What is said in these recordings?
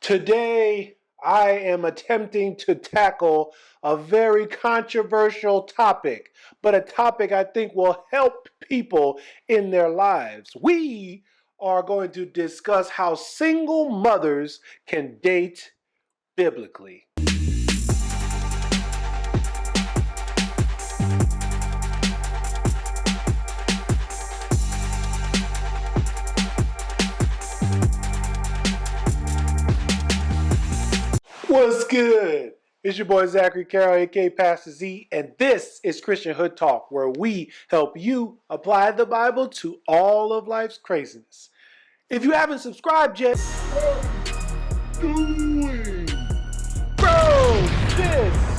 Today, I am attempting to tackle a very controversial topic, but a topic I think will help people in their lives. We are going to discuss how single mothers can date biblically. What's good? It's your boy Zachary Carroll, aka Pastor Z, and this is Christian Hood Talk, where we help you apply the Bible to all of life's craziness. If you haven't subscribed yet, go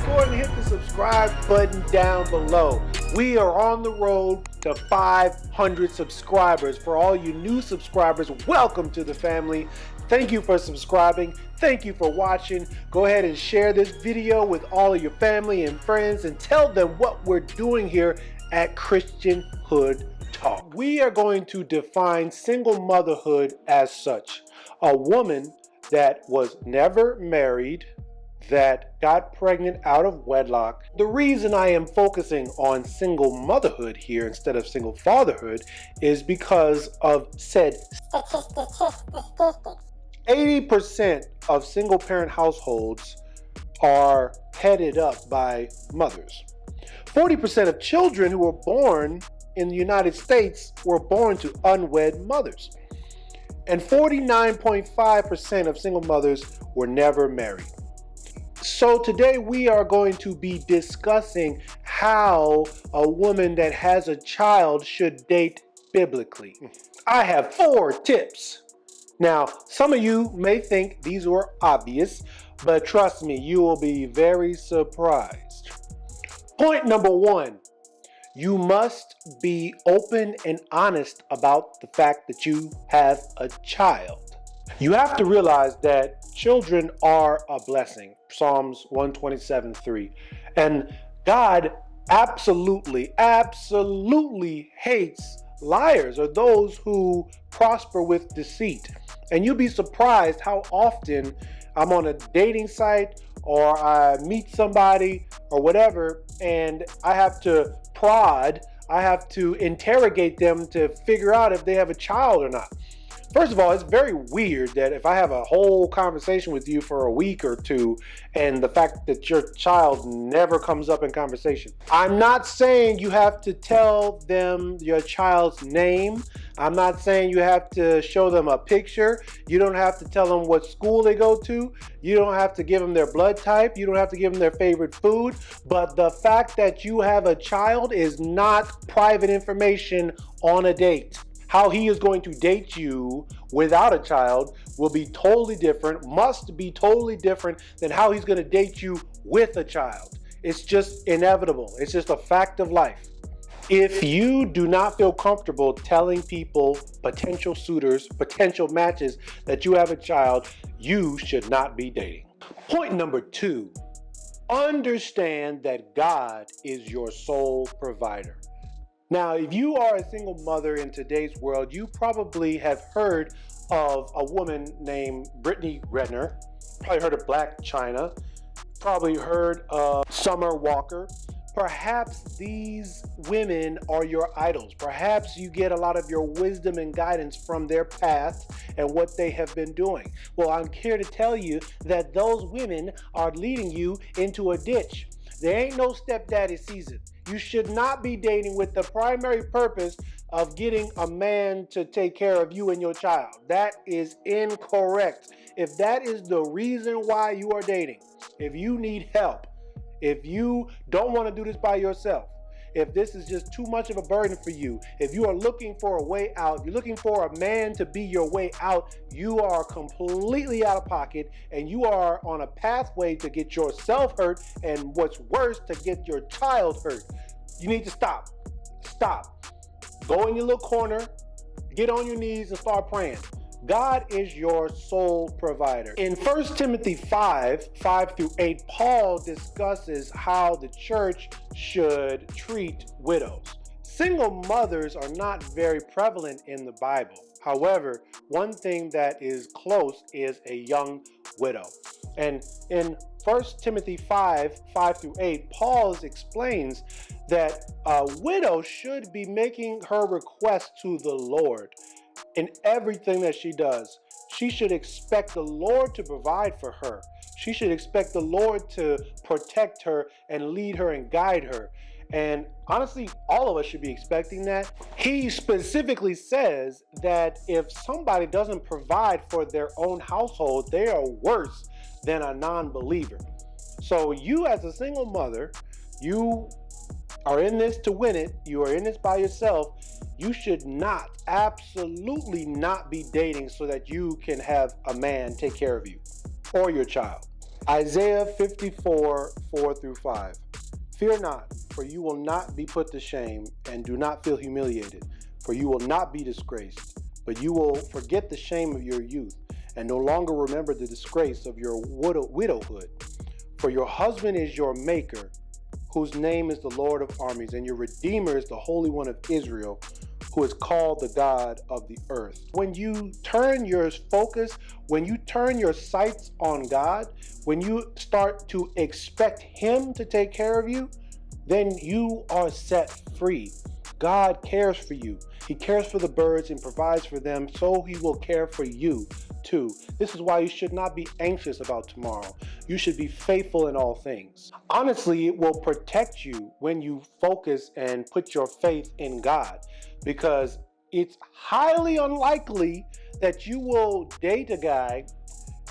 ahead and hit the subscribe button down below. We are on the road to 500 subscribers. For all you new subscribers, welcome to the family. Thank you for subscribing. Thank you for watching. Go ahead and share this video with all of your family and friends and tell them what we're doing here at Christian Hood Talk. We are going to define single motherhood as such: a woman that was never married, that got pregnant out of wedlock. The reason I am focusing on single motherhood here instead of single fatherhood is because of said statistics. 80% of single parent households are headed up by mothers. 40% of children who were born in the United States were born to unwed mothers. And 49.5% of single mothers were never married. So today we are going to be discussing how a woman that has a child should date biblically. I have 4 tips. Now, some of you may think these were obvious, but trust me, you will be very surprised. Point number 1, you must be open and honest about the fact that you have a child. You have to realize that children are a blessing. Psalms 127:3. And God absolutely hates liars, or those who prosper with deceit. And you'll be surprised how often I'm on a dating site or I meet somebody or whatever, and I have to prod, I have to interrogate them to figure out if they have a child or not. First of all, it's very weird that if I have a whole conversation with you for a week or two and the fact that your child never comes up in conversation. I'm not saying you have to tell them your child's name. I'm not saying you have to show them a picture. You don't have to tell them what school they go to. You don't have to give them their blood type. You don't have to give them their favorite food. But the fact that you have a child is not private information on a date. How he is going to date you without a child will be totally different, must be totally different than how he's going to date you with a child. It's just inevitable. It's just a fact of life. If you do not feel comfortable telling people, potential suitors, potential matches, that you have a child, you should not be dating. Point number 2, understand that God is your sole provider. Now, if you are a single mother in today's world, you probably have heard of a woman named Brittany Renner, probably heard of Black China, probably heard of Summer Walker. Perhaps these women are your idols. Perhaps you get a lot of your wisdom and guidance from their path and what they have been doing. Well, I'm here to tell you that those women are leading you into a ditch. There ain't no stepdaddy season. You should not be dating with the primary purpose of getting a man to take care of you and your child. That is incorrect. If that is the reason why you are dating, if you need help, if you don't want to do this by yourself, if this is just too much of a burden for you, if you are looking for a way out, if you're looking for a man to be your way out, you are completely out of pocket and you are on a pathway to get yourself hurt, and what's worse, to get your child hurt. You need to stop. Stop. Go in your little corner, get on your knees and start praying. God is your sole provider. In 1 Timothy 5:5-8, Paul discusses how the church should treat widows. Single mothers are not very prevalent in the Bible. However, one thing that is close is a young widow. And in 1 Timothy 5:5-8, Paul explains that a widow should be making her request to the Lord in everything that she does. She should expect the Lord to provide for her. She should expect the Lord to protect her and lead her and guide her. And honestly, all of us should be expecting that. He specifically says that if somebody doesn't provide for their own household, they are worse than a non-believer. So you as a single mother, you are in this to win it. You are in this by yourself. You should not, absolutely not be dating so that you can have a man take care of you or your child. Isaiah 54:4-5. Fear not, for you will not be put to shame, and do not feel humiliated, for you will not be disgraced, but you will forget the shame of your youth, and no longer remember the disgrace of your widowhood. For your husband is your maker, whose name is the Lord of armies, and your Redeemer is the Holy One of Israel, who is called the God of the earth. When you turn your focus, when you turn your sights on God, when you start to expect Him to take care of you, then you are set free. God cares for you. He cares for the birds and provides for them, so He will care for you too. This is why you should not be anxious about tomorrow. You should be faithful in all things. Honestly, it will protect you when you focus and put your faith in God, because it's highly unlikely that you will date a guy,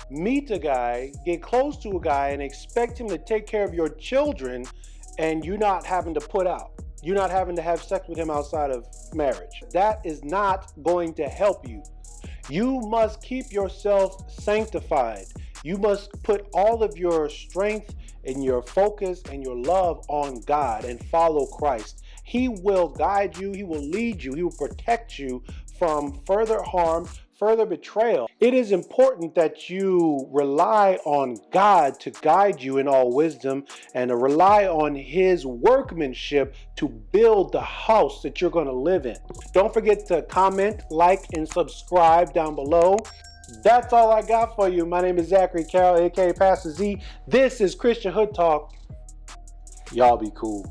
meet a guy, get close to a guy, and expect him to take care of your children, and you not having to put out. You're not having to have sex with him outside of marriage. That is not going to help you. You must keep yourself sanctified. You must put all of your strength and your focus and your love on God and follow Christ. He will guide you. He will lead you. He will protect you from further harm, further betrayal. It is important that you rely on God to guide you in all wisdom and to rely on His workmanship to build the house that you're going to live in. Don't forget to comment, like, and subscribe down below. That's all I got for you. My name is Zachary Carroll, aka Pastor Z. This is Christian Hood Talk. Y'all be cool.